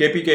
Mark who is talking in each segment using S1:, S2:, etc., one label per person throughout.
S1: KPK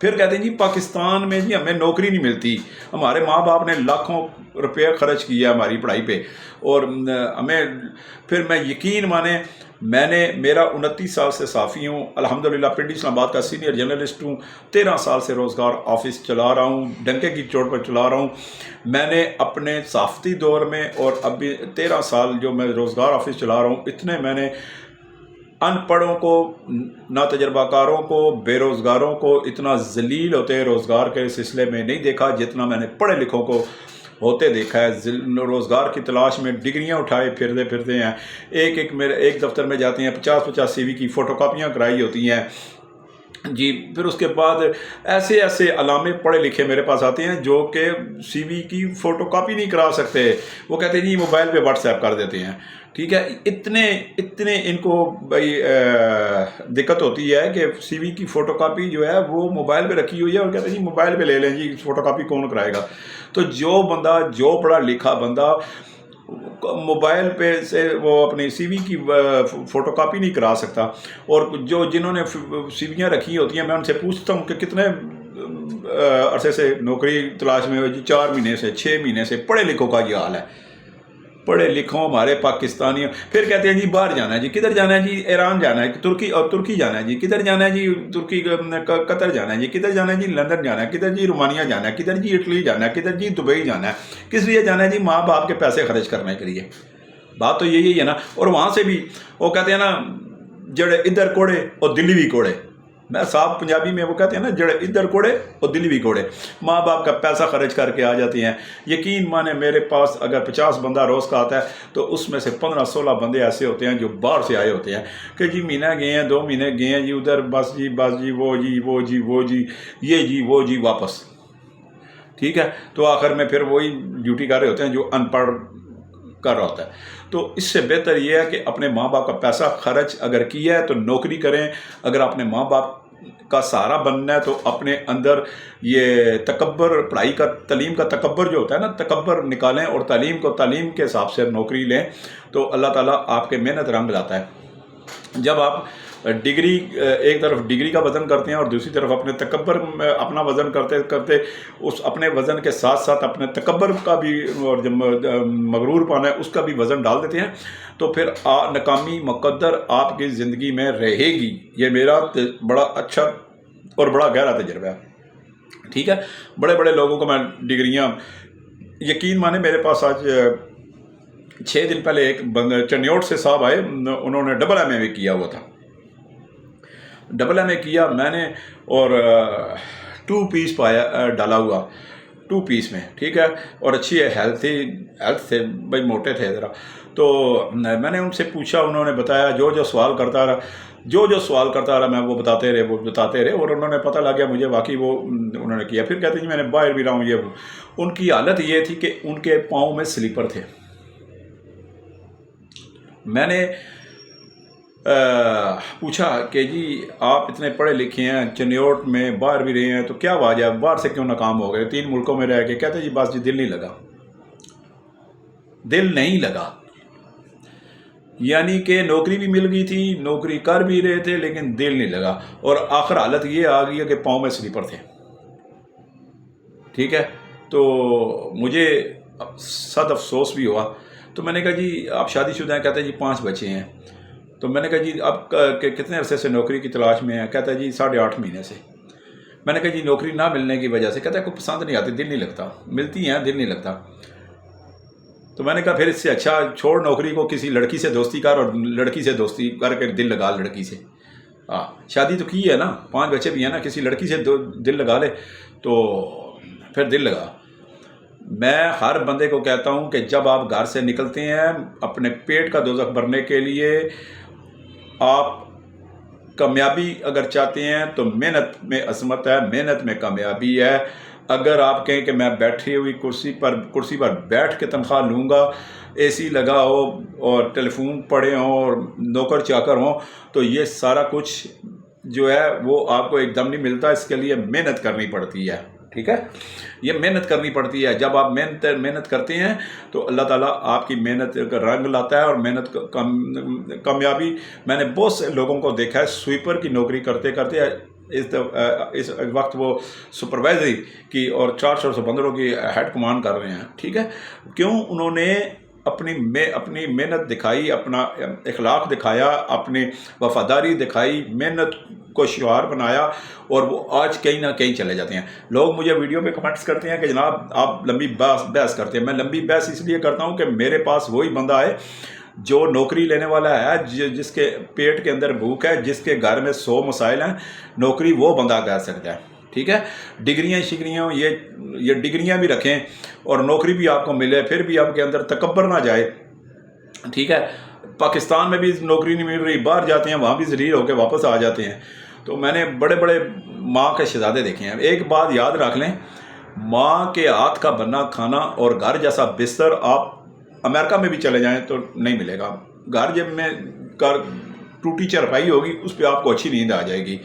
S1: پھر کہتے ہیں جی پاکستان میں جی ہمیں نوکری نہیں ملتی، ہمارے ماں باپ نے لاکھوں روپے خرچ کیا ہماری پڑھائی پہ، اور ہمیں پھر میں یقین مانیں میرا 29 سال سے صحافی ہوں، الحمدللہ پنڈی اسلام آباد کا سینئر جرنلسٹ ہوں، 13 سال سے روزگار آفس چلا رہا ہوں، ڈنکے کی چوٹ پر چلا رہا ہوں۔ میں نے اپنے صحافتی دور میں اور ابھی 13 سال جو میں روزگار آفس چلا رہا ہوں، اتنے میں نے ان پڑھوں کو، ناتجربہ کاروں کو، بے روزگاروں کو اتنا ذلیل ہوتے روزگار کے سلسلے میں نہیں دیکھا جتنا میں نے پڑھے لکھوں کو ہوتے دیکھا ہے۔ روزگار کی تلاش میں ڈگریاں اٹھائے پھرتے ہیں، ایک دفتر میں جاتے ہیں، 50 CV کی فوٹو کاپیاں کرائی ہوتی ہیں جی۔ پھر اس کے بعد ایسے علامے پڑھے لکھے میرے پاس آتے ہیں جو کہ CV کی فوٹو کاپی نہیں کرا سکتے، وہ کہتے ہیں جی موبائل پہ واٹس ایپ کر دیتے ہیں، ٹھیک ہے۔ اتنے ان کو بھائی دقت ہوتی ہے کہ CV کی فوٹو کاپی جو ہے وہ موبائل پہ رکھی ہوئی ہے، اور کہتے ہیں جی موبائل پہ لے لیں جی، فوٹو کاپی کون کرائے گا۔ تو جو پڑھا لکھا بندہ موبائل پہ سے وہ اپنی CV کی فوٹو کاپی نہیں کرا سکتا، اور جنہوں نے CVیاں رکھی ہوتی ہیں، میں ان سے پوچھتا ہوں کہ کتنے عرصے سے نوکری تلاش میں ہو جی، 4 مہینے سے، 6 مہینے سے۔ پڑھے لکھوں کا یہ حال ہے، پڑھے لکھوں ہمارے پاکستانی۔ پھر کہتے ہیں جی باہر جانا ہے جی، کدھر جانا ہے جی؟ ایران جانا ہے، ترکی جانا ہے جی، کدھر جانا ہے جی؟ ترکی قطر جانا ہے جی، کدھر جانا ہے جی؟ لندن جانا ہے، کدھر جی؟ رومانیہ جانا ہے، کدھر جی؟ اٹلی جانا ہے، کدھر جی؟ دبئی جانا ہے۔ کس لیے جانا ہے جی؟ ماں باپ کے پیسے خرچ کرنے کے لیے۔ بات تو یہی ہے نا۔ اور وہاں سے بھی وہ کہتے ہیں نا، جڑے ادھر کوڑے اور دلی بھی کوڑے۔ میں صاحب پنجابی میں وہ کہتے ہیں نا، جڑے ادھر کوڑے اور دلی بھی کوڑے، ماں باپ کا پیسہ خرچ کر کے آ جاتے ہیں۔ یقین مانے میرے پاس اگر 50 بندہ روز کا آتا ہے تو اس میں سے 15-16 بندے ایسے ہوتے ہیں جو باہر سے آئے ہوتے ہیں کہ جی مہینہ گئے ہیں، 2 مہینے گئے ہیں جی ادھر، بس جی وہ یہ جی وہ جی واپس، ٹھیک ہے۔ تو آخر میں پھر وہی ڈیوٹی کر رہے ہوتے ہیں جو ان پڑھ کر رہا ہوتا ہے۔ تو اس سے بہتر یہ ہے کہ اپنے ماں باپ کا پیسہ خرچ اگر کیا ہے تو نوکری کریں۔ اگر اپنے ماں باپ کا سہارا بننا ہے تو اپنے اندر یہ تکبر، پڑھائی کا، تعلیم کا تکبر جو ہوتا ہے نا، تکبر نکالیں، اور تعلیم کے حساب سے نوکری لیں تو اللہ تعالیٰ آپ کے محنت رنگ لاتا ہے۔ جب آپ ڈگری، ایک طرف ڈگری کا وزن کرتے ہیں اور دوسری طرف اپنے تکبر میں اپنا وزن کرتے اس اپنے وزن کے ساتھ ساتھ اپنے تکبر کا بھی، اور جب مغرور پانا ہے اس کا بھی وزن ڈال دیتے ہیں، تو پھر ناکامی مقدر آپ کی زندگی میں رہے گی۔ یہ میرا بڑا اچھا اور بڑا گہرا تجربہ ہے، ٹھیک ہے۔ بڑے بڑے لوگوں کو میں ڈگریاں، یقین مانے میرے پاس آج 6 دن پہلے ایک چنیوٹ سے صاحب آئے، انہوں نے ڈبل MA کیا ہوا تھا، ڈبل MA کیا میں نے، اور 2 پیس پایا ڈالا ہوا، 2 پیس میں، ٹھیک ہے، اور اچھی ہیلتھ تھے بھائی، موٹے تھے ذرا۔ تو میں نے ان سے پوچھا، انہوں نے بتایا، جو سوال کرتا رہا میں وہ بتاتے رہے، اور انہوں نے پتہ لگ گیا مجھے واقعی وہ انہوں نے کیا۔ پھر کہتے ہیں جی میں نے باہر بھی رہا ہوں، یہ ان کی حالت یہ تھی کہ ان کے پاؤں میں سلیپر تھے۔ میں نے پوچھا کہ جی آپ اتنے پڑھے لکھے ہیں، چنیوٹ میں باہر بھی رہے ہیں، تو کیا وجہ ہے، باہر سے کیوں ناکام ہو گئے 3 ملکوں میں رہ کے؟ کہتے جی بس جی دل نہیں لگا، یعنی کہ نوکری بھی مل گئی تھی، نوکری کر بھی رہے تھے، لیکن دل نہیں لگا، اور آخر حالت یہ آ گئی ہے کہ پاؤں میں سلیپر تھے، ٹھیک ہے۔ تو مجھے سخت افسوس بھی ہوا۔ تو میں نے کہا جی آپ شادی شدہ ہیں؟ کہتے ہیں جی 5 بچے ہیں۔ تو میں نے کہا جی آپ کتنے عرصے سے نوکری کی تلاش میں ہیں؟ کہتا ہے جی 8.5 مہینے سے۔ میں نے کہا جی نوکری نہ ملنے کی وجہ سے؟ کہتا ہے کوئی پسند نہیں آتی، دل نہیں لگتا، ملتی ہیں دل نہیں لگتا۔ تو میں نے کہا پھر اس سے اچھا چھوڑ نوکری کو، کسی لڑکی سے دوستی کر، اور لڑکی سے دوستی کر کے دل لگا لڑکی سے۔ شادی تو کی ہے نا، 5 بچے بھی ہیں نا، کسی لڑکی سے دل لگا لے تو پھر دل لگا۔ میں ہر بندے کو کہتا ہوں کہ جب آپ گھر سے نکلتے ہیں اپنے پیٹ کا دوزخ بھرنے کے لیے، آپ کامیابی اگر چاہتے ہیں تو محنت میں عظمت ہے، محنت میں کامیابی ہے۔ اگر آپ کہیں کہ میں بیٹھی ہوئی کرسی پر بیٹھ کے تنخواہ لوں گا، AC لگا ہو اور ٹیلی فون پڑے ہوں اور نوکر چاکر ہوں، تو یہ سارا کچھ جو ہے وہ آپ کو ایک دم نہیں ملتا، اس کے لیے محنت کرنی پڑتی ہے، ٹھیک ہے۔ یہ محنت کرنی پڑتی ہے۔ جب آپ محنت کرتے ہیں تو اللہ تعالیٰ آپ کی محنت کا رنگ لاتا ہے، اور محنت کامیابی۔ میں نے بہت سے لوگوں کو دیکھا ہے سویپر کی نوکری کرتے کرتے اس وقت وہ سپروائزری کی اور 400 بندروں کی ہیڈ کمانڈ کر رہے ہیں، ٹھیک ہے. کیوں؟ انہوں نے اپنی محنت دکھائی، اپنا اخلاق دکھایا، اپنی وفاداری دکھائی، محنت کو شعار بنایا، اور وہ آج کہیں نہ کہیں چلے جاتے ہیں. لوگ مجھے ویڈیو پہ کمنٹس کرتے ہیں کہ جناب آپ لمبی بحث کرتے ہیں. میں لمبی بحث اس لیے کرتا ہوں کہ میرے پاس وہی بندہ ہے جو نوکری لینے والا ہے، جس کے پیٹ کے اندر بھوک ہے، جس کے گھر میں 100 مسائل ہیں. نوکری وہ بندہ کر سکتا ہے، ٹھیک ہے. ڈگریاں شگریاں یہ ڈگریاں بھی رکھیں اور نوکری بھی آپ کو ملے، پھر بھی آپ کے اندر تکبر نہ جائے، ٹھیک ہے. پاکستان میں بھی نوکری نہیں مل رہی، باہر جاتے ہیں وہاں بھی ذلیل ہو کے واپس آ جاتے ہیں. تو میں نے بڑے بڑے ماں کے شہزادے دیکھے ہیں. ایک بات یاد رکھ لیں، ماں کے ہاتھ کا بنا کھانا اور گھر جیسا بستر آپ امریکہ میں بھی چلے جائیں تو نہیں ملے گا. گھر جب میں ٹوٹی چرپائی ہوگی اس پہ آپ کو اچھی نیند آ جائے گی.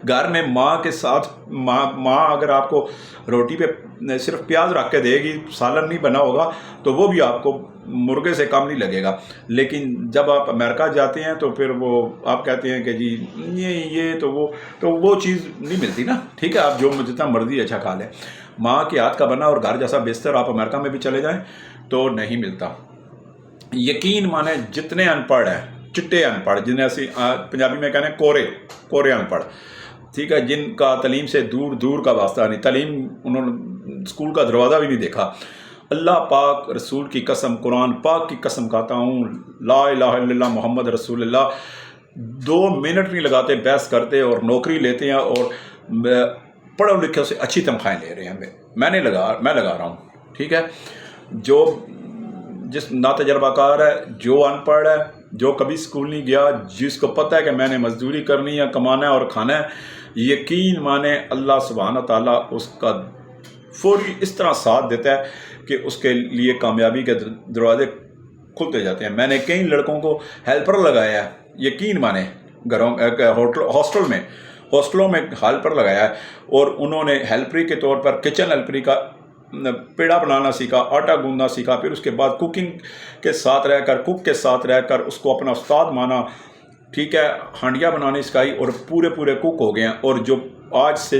S1: گھر میں ماں کے ساتھ ماں اگر آپ کو روٹی پہ صرف پیاز رکھ کے دے گی، سالن نہیں بنا ہوگا، تو وہ بھی آپ کو مرغے سے کم نہیں لگے گا. لیکن جب آپ امریکہ جاتے ہیں تو پھر وہ آپ کہتے ہیں کہ جی یہ تو وہ چیز نہیں ملتی نا، ٹھیک ہے. آپ جو جتنا مرضی اچھا کھا لیں، ماں کے ہاتھ کا بنا اور گھر جیسا بستر آپ امریکہ میں بھی چلے جائیں تو نہیں ملتا. یقین مانے جتنے ان پڑھ ہیں، چٹے ان پڑھ، جنہیں اسی پنجابی میں کہنے کورے ان پڑھ، ٹھیک ہے، جن کا تعلیم سے دور کا واسطہ نہیں، تعلیم انہوں نے اسکول کا دروازہ بھی نہیں دیکھا. اللہ پاک رسول کی قسم، قرآن پاک کی قسم کھاتا ہوں، لا الہ الا اللہ محمد رسول اللہ، 2 منٹ نہیں لگاتے بحث کرتے اور نوکری لیتے ہیں اور پڑھے لکھے سے اچھی تنخواہیں لے رہے ہیں. میں لگا رہا ہوں، ٹھیک ہے. جس ناتجربہ کار ہے، جو ان پڑھ ہے، جو کبھی اسکول نہیں گیا، جس کو پتہ ہے کہ میں نے مزدوری کرنی ہے، کمانا ہے اور کھانا ہے، یقین مانے اللہ سبحانہ تعالیٰ اس کا فوری اس طرح ساتھ دیتا ہے کہ اس کے لیے کامیابی کے دروازے کھلتے جاتے ہیں. میں نے کئی لڑکوں کو ہیلپر لگایا ہے، یقین مانے گھروں ہاسٹلوں میں ہیلپر لگایا ہے، اور انہوں نے ہیلپری کے طور پر کچن ہیلپری کا پیڑا بنانا سیکھا، آٹا گوندنا سیکھا، پھر اس کے بعد کوکنگ کے ساتھ رہ کر، کوک کے ساتھ رہ کر اس کو اپنا استاد مانا، ٹھیک ہے. ہانڈیاں بنانی سکھائی اور پورے کوک ہو گئے ہیں. اور جو آج سے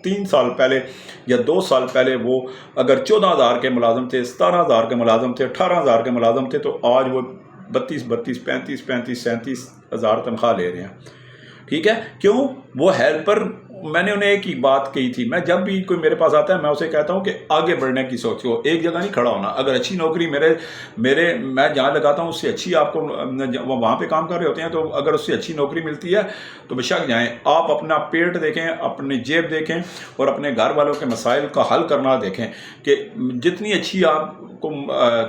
S1: 3 سال پہلے یا 2 سال پہلے وہ اگر 14,000 کے ملازم تھے، 17,000 کے ملازم تھے، 18,000 کے ملازم تھے، تو آج وہ 32 35 37,000 تنخواہ لے رہے ہیں، ٹھیک ہے. کیوں؟ وہ ہیلپر. میں نے انہیں ایک ہی بات کہی تھی، میں جب بھی کوئی میرے پاس آتا ہے میں اسے کہتا ہوں کہ آگے بڑھنے کی سوچو، ایک جگہ نہیں کھڑا ہونا. اگر اچھی نوکری میں جہاں لگاتا ہوں اس سے اچھی آپ کو وہاں پہ کام کر رہے ہوتے ہیں، تو اگر اس سے اچھی نوکری ملتی ہے تو بے شک جائیں. آپ اپنا پیٹ دیکھیں، اپنی جیب دیکھیں اور اپنے گھر والوں کے مسائل کا حل کرنا دیکھیں کہ جتنی اچھی آپ کو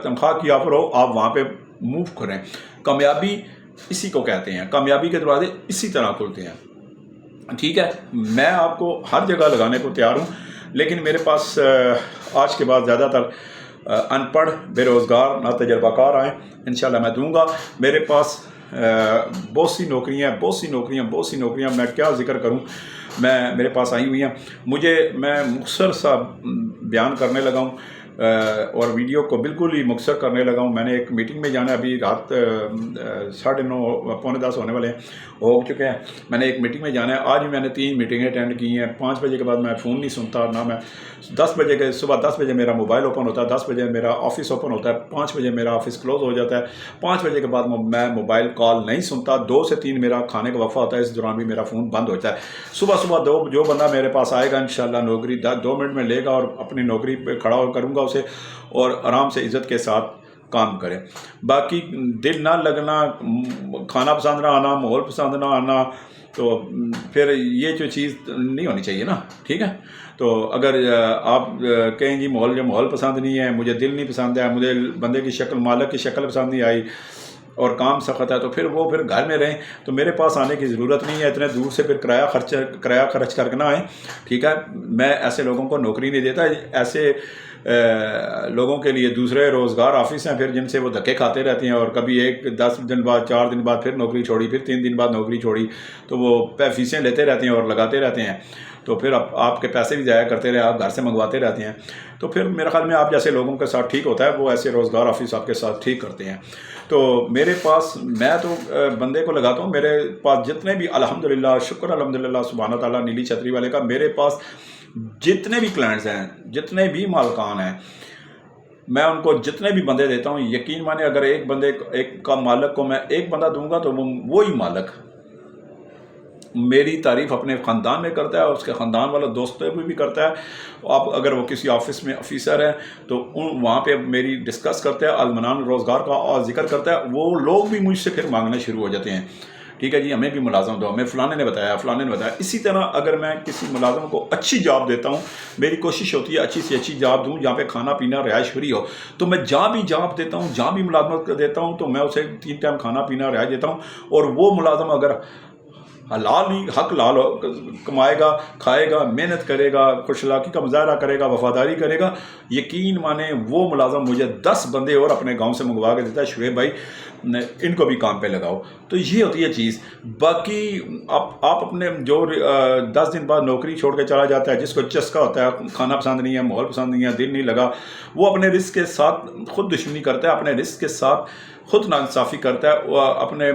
S1: تنخواہ کی آفر ہو آپ وہاں پہ موو کریں. کامیابی اسی کو کہتے ہیں، کامیابی کے دروازے اسی طرح کھلتے ہیں، ٹھیک ہے. میں آپ کو ہر جگہ لگانے کو تیار ہوں، لیکن میرے پاس آج کے بعد زیادہ تر ان پڑھ، بے روزگار، ناتجربہ کار آئیں، انشاءاللہ میں دوں گا. میرے پاس بہت سی نوکریاں میں کیا ذکر کروں، میرے پاس آئی ہوئی ہیں. میں مختصر سا بیان کرنے لگا ہوں اور ویڈیو کو بالکل ہی مختصر کرنے لگا ہوں. میں نے ایک میٹنگ میں جانا ہے، ابھی رات 9:30 پونے 10 ہونے والے ہو چکے ہیں. میں نے ایک میٹنگ میں جانا ہے. آج بھی میں نے 3 میٹنگیں اٹینڈ کی ہیں. 5 بجے کے بعد میں فون نہیں سنتا، نہ میں 10 بجے کے صبح 10 بجے میرا موبائل اوپن ہوتا ہے، 10 بجے میرا آفس اوپن ہوتا ہے، 5 بجے میرا آفس کلوز ہو جاتا ہے. 5 بجے کے بعد میں موبائل کال نہیں سنتا. 2 سے 3 میرا کھانے کا وقفہ ہوتا ہے، اس دوران بھی میرا فون بند ہوتا ہے. صبح جو بندہ میرے پاس آئے گا انشاءاللہ نوکری 2 منٹ میں لے گا اور اپنی نوکری پہ کھڑا کروں گا اسے، اور آرام سے عزت کے ساتھ کام کریں. باقی دل نہ لگنا، کھانا پسند نہ آنا، ماحول پسند نہ آنا، تو پھر یہ جو چیز نہیں ہونی چاہیے نا، ٹھیک ہے. تو اگر آپ کہیں جی ماحول پسند نہیں ہے، مجھے دل نہیں پسند ہے، مجھے بندے کی شکل، مالک کی شکل پسند نہیں آئی اور کام سخت ہے، تو پھر گھر میں رہیں. تو میرے پاس آنے کی ضرورت نہیں ہے، اتنے دور سے پھر کرایہ خرچ کر کے نہ آئیں، ٹھیک ہے. میں ایسے لوگوں کو نوکری نہیں دیتا. ایسے لوگوں کے لیے دوسرے روزگار آفس ہیں پھر، جن سے وہ دھکے کھاتے رہتے ہیں، اور کبھی 10 دن بعد، 4 دن بعد پھر نوکری چھوڑی، پھر 3 دن بعد نوکری چھوڑی، تو وہ فیسیں لیتے رہتے ہیں اور لگاتے رہتے ہیں. تو پھر آپ کے پیسے بھی ضائع کرتے رہے، آپ گھر سے منگواتے رہتے ہیں، تو پھر میرے خیال میں آپ جیسے لوگوں کے ساتھ ٹھیک ہوتا ہے وہ ایسے روزگار آفس آپ کے ساتھ ٹھیک کرتے ہیں۔ تو میرے پاس، میں تو بندے کو لگاتا ہوں، میرے پاس جتنے بھی الحمدللہ، شکر الحمدللہ سبحانہ تعالیٰ نیلی چھتری والے کا، میرے پاس جتنے بھی کلائنٹس ہیں، جتنے بھی مالکان ہیں، میں ان کو جتنے بھی بندے دیتا ہوں، یقین مانے اگر ایک بندے ایک کا مالک کو میں ایک بندہ دوں گا تو وہی مالک میری تعریف اپنے خاندان میں کرتا ہے اور اس کے خاندان والا دوستوں بھی کرتا ہے۔ اب اگر وہ کسی آفس میں آفیسر ہے تو وہاں پہ میری ڈسکس کرتا ہے، عالمانہ روزگار کا اور ذکر کرتا ہے، وہ لوگ بھی مجھ سے پھر مانگنا شروع ہو جاتے ہیں، ٹھیک ہے جی ہمیں بھی ملازم دو، ہمیں فلانے نے بتایا، فلانے نے بتایا۔ اسی طرح اگر میں کسی ملازم کو اچھی جاب دیتا ہوں، میری کوشش ہوتی ہے اچھی سے اچھی جاب دوں جہاں پہ کھانا پینا رہائش فری ہو، تو میں جہاں بھی جاب دیتا ہوں، جہاں بھی ملازمت دیتا ہوں، تو میں اسے 3 ٹائم کھانا پینا رہائش دیتا ہوں، اور وہ ملازم اگر حلال ہی حق لال کمائے گا، کھائے گا، محنت کرے گا، خوش اخلاقی کا مظاہرہ کرے گا، وفاداری کرے گا، یقین مانے وہ ملازم مجھے 10 بندے اور اپنے گاؤں سے منگوا کے دیتا ہے، شعیب بھائی ان کو بھی کام پہ لگاؤ۔ تو یہ ہوتی ہے چیز۔ باقی آپ اپنے جو 10 دن بعد نوکری چھوڑ کے چلا جاتا ہے، جس کو چسکا ہوتا ہے، کھانا پسند نہیں ہے، ماحول پسند نہیں ہے، دل نہیں لگا، وہ اپنے رزق کے ساتھ خود دشمنی کرتا ہے، اپنے رزق کے ساتھ خود ناانصافی کرتا ہے، وہ اپنے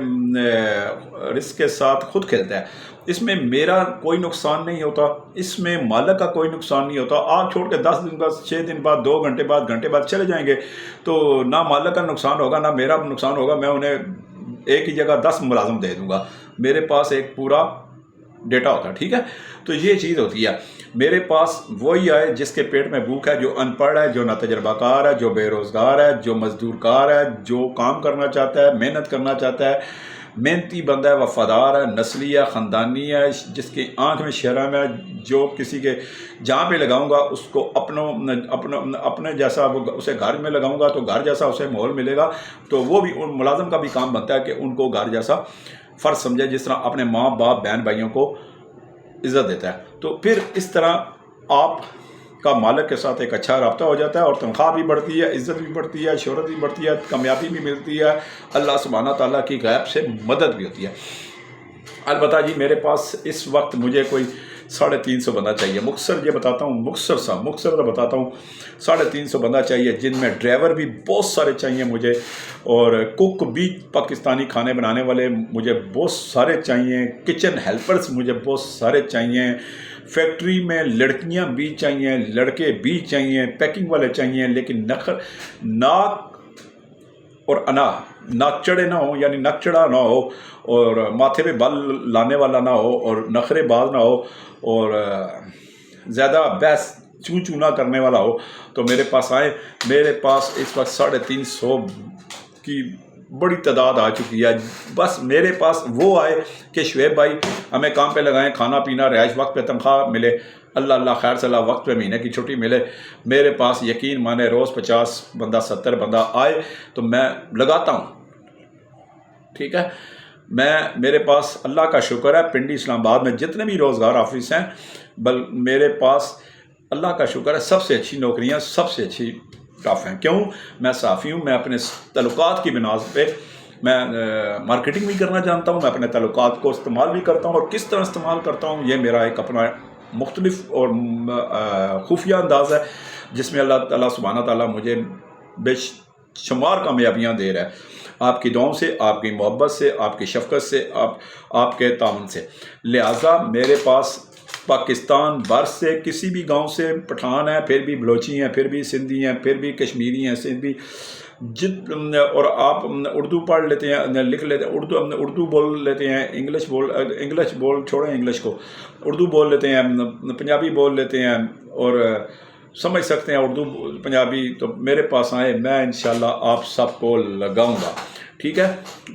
S1: رزق کے ساتھ خود کھیلتا ہے۔ اس میں میرا کوئی نقصان نہیں ہوتا، اس میں مالک کا کوئی نقصان نہیں ہوتا۔ آپ چھوڑ کے 10 دن بعد، 6 دن بعد، 2 گھنٹے بعد، گھنٹے بعد چلے جائیں گے تو نہ مالک کا نقصان ہوگا نہ میرا نقصان ہوگا، میں انہیں ایک ہی جگہ 10 ملازم دے دوں گا، میرے پاس ایک پورا ڈیٹا ہوتا ہے، ٹھیک ہے۔ تو یہ چیز ہوتی ہے، میرے پاس وہی آئے جس کے پیٹ میں بھوک ہے، جو ان پڑھ ہے، جو نا تجربہ کار ہے، جو بے روزگار ہے، جو مزدور کار ہے، جو کام کرنا چاہتا ہے، محنت کرنا چاہتا ہے، محنتی بندہ ہے، وفادار ہے، نسلی ہے، خاندانی ہے، جس کی آنکھ میں شرم ہے، جو کسی کے جہاں پہ لگاؤں گا اس کو اپنے جیسا، اسے گھر میں لگاؤں گا تو گھر جیسا اسے ماحول ملے گا، تو وہ بھی ان ملازم کا بھی کام بنتا ہے کہ ان کو گھر جیسا فرض سمجھے، جس طرح اپنے ماں باپ بہن بھائیوں کو عزت دیتا ہے۔ تو پھر اس طرح آپ کا مالک کے ساتھ ایک اچھا رابطہ ہو جاتا ہے، اور تنخواہ بھی بڑھتی ہے، عزت بھی بڑھتی ہے، شہرت بھی بڑھتی ہے، کامیابی بھی ملتی ہے، اللہ سبحانہ تعالیٰ کی غیب سے مدد بھی ہوتی ہے۔ البتہ جی میرے پاس اس وقت مجھے کوئی 350 بندہ چاہیے، مختصر یہ بتاتا ہوں، مختصر بتاتا ہوں، 350 بندہ چاہیے، جن میں ڈرائیور بھی بہت سارے چاہیے مجھے، اور کوک بھی پاکستانی کھانے بنانے والے مجھے بہت سارے چاہیے، کچن ہیلپرز مجھے بہت سارے چاہیے، فیکٹری میں لڑکیاں بھی چاہیے، لڑکے بھی چاہیے، پیکنگ والے چاہیے، لیکن ناک اور ناک چڑھے نہ ہو، یعنی ناک چڑھا نہ ہو، اور ماتھے پہ بال لانے والا نہ ہو، اور نخرے باز نہ ہو، اور زیادہ بحث چوں نہ کرنے والا ہو، تو میرے پاس آئے۔ میرے پاس اس وقت 350 کی بڑی تعداد آ چکی ہے، بس میرے پاس وہ آئے کہ شعیب بھائی ہمیں کام پہ لگائیں، کھانا پینا رہائش، وقت پہ تنخواہ ملے، اللہ خیر صلاح، وقت پہ مہینے کی چھٹی ملے۔ میرے پاس یقین مانے روز 50 بندہ 70 بندہ آئے تو میں لگاتا ہوں، ٹھیک ہے۔ میرے پاس اللہ کا شکر ہے، پنڈی اسلام آباد میں جتنے بھی روزگار آفس ہیں، میرے پاس اللہ کا شکر ہے سب سے اچھی نوکریاں، سب سے اچھی اسٹاف ہیں۔ کیوں؟ میں صحافی ہوں، میں اپنے تعلقات کی بنا پہ میں مارکیٹنگ بھی کرنا جانتا ہوں، میں اپنے تعلقات کو استعمال بھی کرتا ہوں، اور کس طرح استعمال کرتا ہوں یہ میرا ایک اپنا مختلف اور خفیہ انداز ہے، جس میں اللہ تعالیٰ سبحانہ تعالیٰ مجھے بے شمار کامیابیاں دے رہا ہے، آپ کی دعاؤں سے، آپ کی محبت سے، آپ کی شفقت سے، آپ کے تعاون سے۔ لہٰذا میرے پاس پاکستان بھر سے کسی بھی گاؤں سے پٹھان ہیں، پھر بھی بلوچی ہیں، پھر بھی سندھی ہیں، پھر بھی کشمیری ہیں، سندھی اور آپ اردو پڑھ لیتے ہیں، لکھ لیتے ہیں، اردو بول لیتے ہیں، انگلش بول چھوڑیں انگلش کو، اردو بول لیتے ہیں، پنجابی بول لیتے ہیں، اور سمجھ سکتے ہیں اردو پنجابی، تو میرے پاس آئیں، میں انشاءاللہ آپ سب کو لگاؤں گا، ٹھیک ہے۔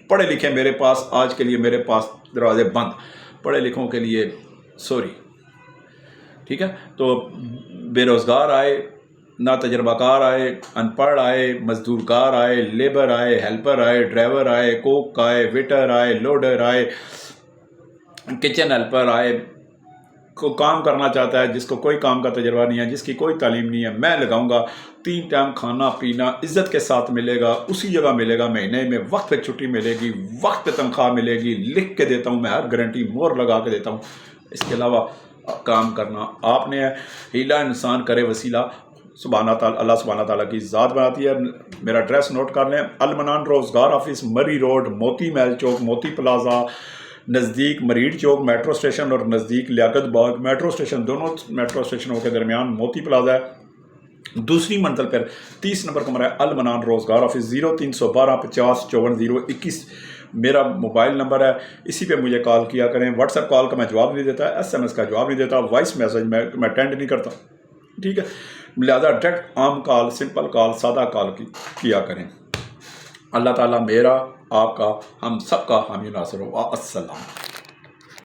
S1: پڑھے لکھے میرے پاس آج کے لیے میرے پاس دروازے بند، پڑھے لکھوں کے لیے سوری، ٹھیک ہے۔ تو بے روزگار آئے، نا تجربہ کار آئے، ان پڑھ آئے، مزدور کار آئے، لیبر آئے، ہیلپر آئے، ڈرائیور آئے، کوک آئے، ویٹر آئے، لوڈر آئے، کچن ہیلپر آئے، کو کام کرنا چاہتا ہے، جس کو کوئی کام کا تجربہ نہیں ہے، جس کی کوئی تعلیم نہیں ہے، میں لگاؤں گا۔ 3 ٹائم کھانا پینا عزت کے ساتھ ملے گا، اسی جگہ ملے گا، مہینے میں وقت پہ چھٹی ملے گی، وقت پہ تنخواہ ملے گی، لکھ کے دیتا ہوں میں، ہر گارنٹی مور لگا کے دیتا ہوں۔ اس کے علاوہ کام کرنا آپ نے ہے، ہیلا انسان کرے وسیلہ سبحانہ تعالیٰ، اللہ سبحانہ تعالیٰ کی ذات بناتی ہے۔ میرا ایڈریس نوٹ کر لیں، المنان روزگار آفس، مری روڈ، موتی محل چوک، موتی پلازا، نزدیک مریڈ چوک میٹرو اسٹیشن اور نزدیک لیاقت باغ میٹرو اسٹیشن، دونوں میٹرو اسٹیشنوں کے درمیان موتی پلازا ہے۔ دوسری منزل پر 30 نمبر کمرہ ہے، المنان روزگار آفس، 0312 50 54 021 میرا موبائل نمبر ہے، اسی پہ مجھے کال کیا کریں۔ واٹس ایپ کال کا میں جواب نہیں دیتا، SMS کا جواب نہیں دیتا، وائس میسج میں اٹینڈ نہیں کرتا، ٹھیک ہے، لہٰذا ڈائریکٹ عام کال، سمپل کال، سادہ کال کیا کریں۔ اللہ تعالیٰ میرا، آپ کا، ہم سب کا حامی ناصر ہو۔ السلام۔